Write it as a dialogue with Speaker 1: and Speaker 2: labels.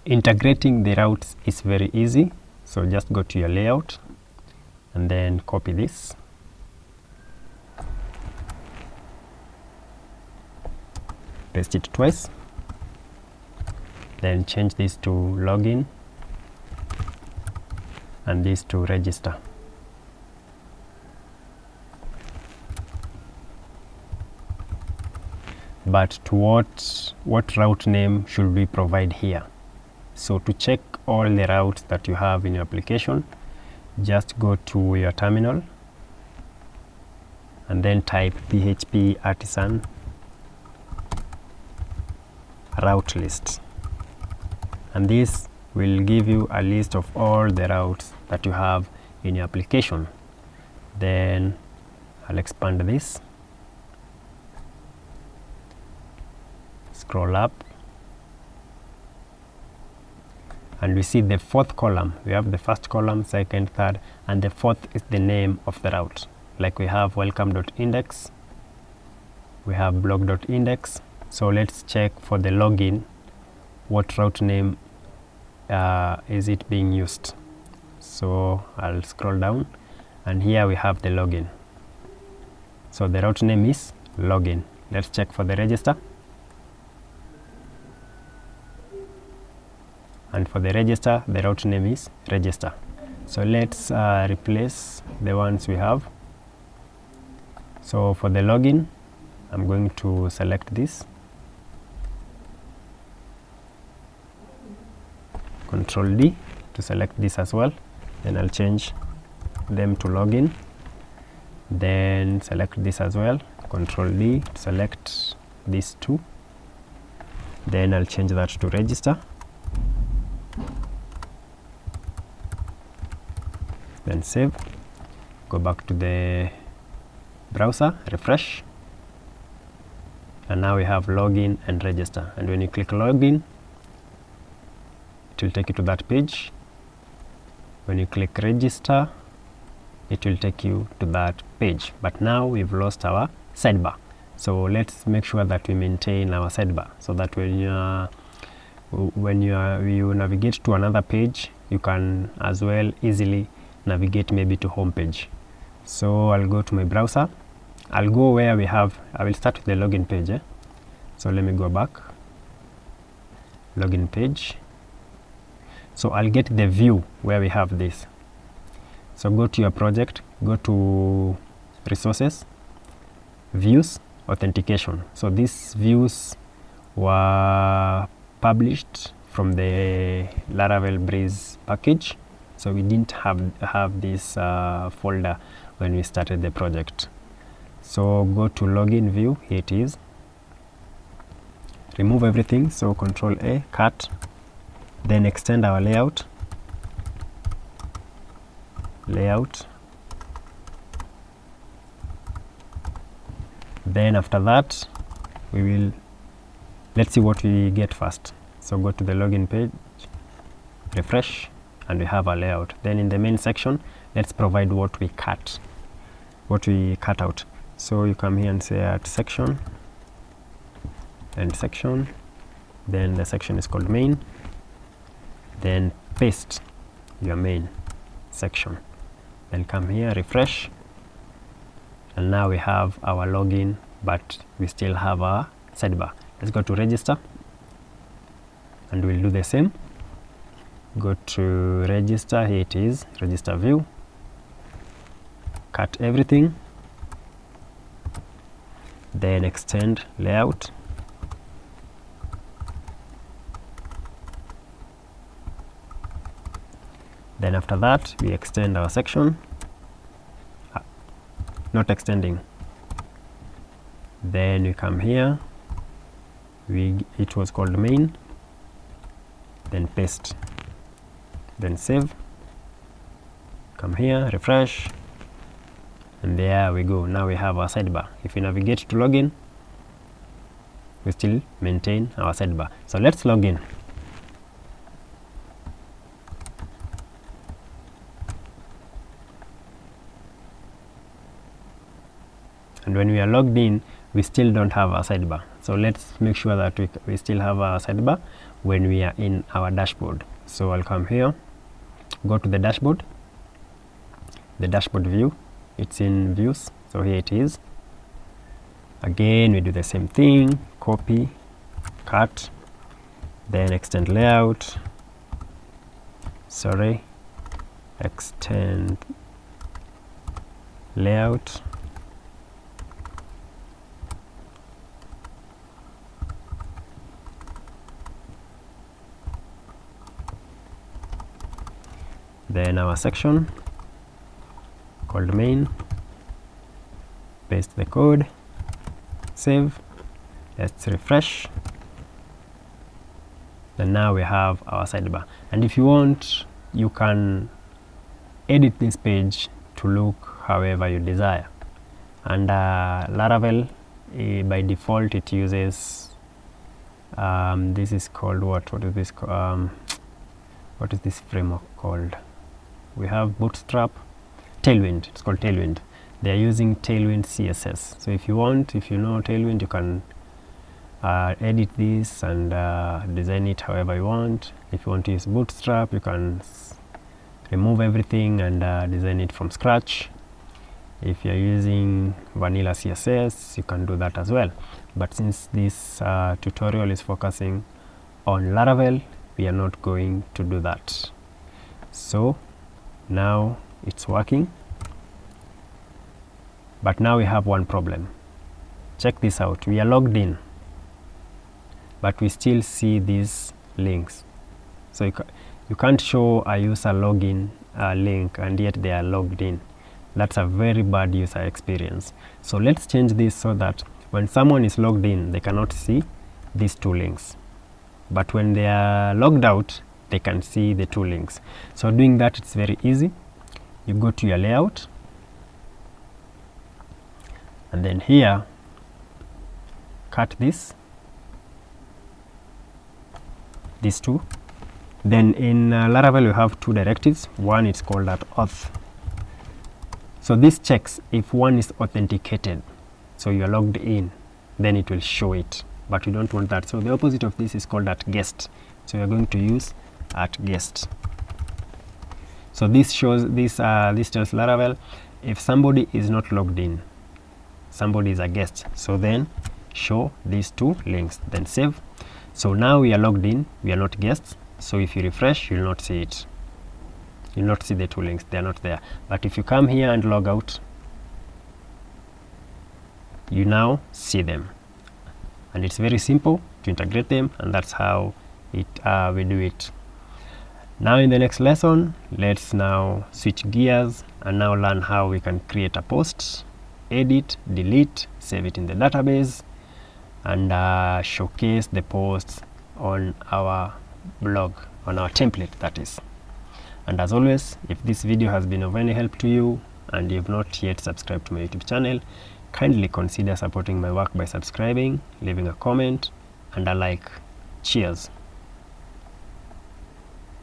Speaker 1: Integrating the routes is very easy, so just go to your layout and then copy this, paste it twice, then change this to login and this to register. But to what route name should we provide here? So to check all the routes that you have in your application, just go to your terminal and then type php artisan route list, and this will give you a list of all the routes that you have in your application. Then I'll expand this, scroll up, and we see the fourth column. We have the first column, second, third, and the fourth is the name of the route. Like we have welcome.index, we have blog.index. So let's check for the login, what route name is it being used. So I'll scroll down, and here we have the login. So the route name is login. Let's check for the register. And for the register, the route name is register. So let's replace the ones we have. So for the login, I'm going to select this, Control D to select this as well. Then I'll change them to login, then select this as well, Control D to select these two, then I'll change that to register, then save, go back to the browser, refresh, and now we have login and register. And when you click login, it will take you to that page. When you click register, it will take you to that page. But now we've lost our sidebar. So let's make sure that we maintain our sidebar, so that when you navigate to another page, you can as well easily navigate maybe to home page. So I'll go to my browser. I'll go where we have, I will start with the login page. So let me go back, login page. So I'll get the view where we have this. So go to your project, go to resources, views, authentication. So these views were published from the Laravel Breeze package. So we didn't have this folder when we started the project. So go to login view, here it is. Remove everything, so Control A, cut, then extend our layout, then after that let's see what we get first. So go to the login page, refresh, and we have our layout. Then in the main section, let's provide what we cut out. So you come here and say add section and section, then the section is called main, then paste your main section, then come here, refresh, and now we have our login, but we still have our sidebar. Let's go to register, and we'll do the same. Go to register, here it is, register view, cut everything, then extend layout, then after that we extend our section, not extending, then we come here, it was called main, then paste, then save, come here, refresh, and there we go. Now we have our sidebar. If we navigate to login, we still maintain our sidebar. So let's log in. and when we are logged in, we still don't have a sidebar. So let's make sure that we still have a sidebar when we are in our dashboard. So I'll come here, go to the dashboard view. It's in views, so here it is. Again, we do the same thing, copy, cut, then extend layout, extend layout, then our section called main, paste the code, save, let's refresh. Then now we have our sidebar, and if you want, you can edit this page to look however you desire. And Laravel, by default, it uses this is called what is this what is this framework called? We have Bootstrap, Tailwind. It's called Tailwind. They are using Tailwind CSS. So if you want, if you know Tailwind, you can edit this and design it however you want. If you want to use Bootstrap, you can remove everything and design it from scratch. If you're using vanilla CSS, you can do that as well. But since this tutorial is focusing on Laravel, we are not going to do that. So now it's working, but now we have one problem. Check this out. We are logged in, but we still see these links. So you can't show a user login link and yet they are logged in. That's a very bad user experience. So let's change this so that when someone is logged in, they cannot see these two links, but when they are logged out, they can see the two links. So doing that, it's very easy. You go to your layout, and then here cut these two. Then in Laravel we have two directives. One is called that auth. So this checks if one is authenticated, so you are logged in, then it will show it, but we don't want that. So the opposite of this is called at guest. So we are going to use at guest. So this shows this tells Laravel if somebody is not logged in, somebody is a guest, so then show these two links, then save. So now we are logged in, we are not guests, so if you refresh, you'll not see it. You'll not see the two links, they are not there. But if you come here and log out, you now see them, and it's very simple to integrate them, and that's how we do it. Now in the next lesson, let's now switch gears and now learn how we can create a post, edit, delete, save it in the database, and showcase the posts on our blog, on our template, that is. And as always, if this video has been of any help to you and you've not yet subscribed to my YouTube channel, kindly consider supporting my work by subscribing, leaving a comment, and a like. Cheers.